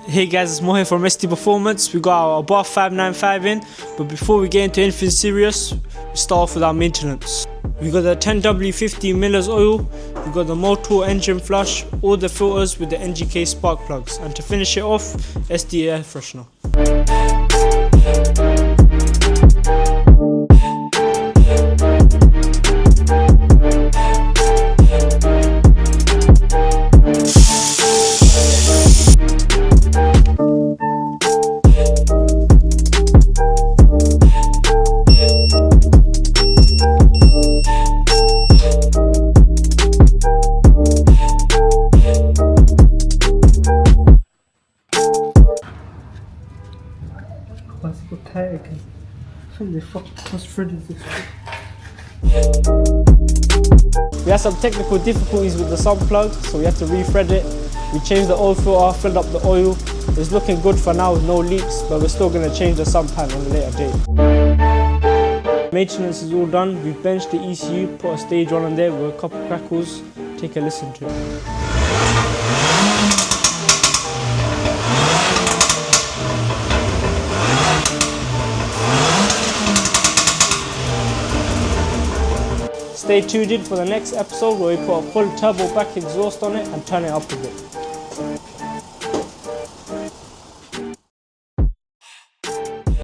Hey guys, it's Mo here from SDperformance. We got our Abarth 595 in, but before we get into anything serious, we start off with our maintenance. We got the 10W50 Miller's oil, we got the motor engine flush, all the filters with the NGK spark plugs, and to finish it off, SD air freshener. Why's it got tight again? I think they fucked us threaded this shit. We had some technical difficulties with the sump plug, so we had to re-thread it. We changed the oil filter, threaded up the oil. It's looking good for now with no leaks, but we're still going to change the sump pan on a later date. Maintenance is all done. We've benched the ECU, put a stage on there with a couple crackles. Take a listen to it. Stay tuned in for the next episode where we put a full turbo back exhaust on it and turn it up a bit.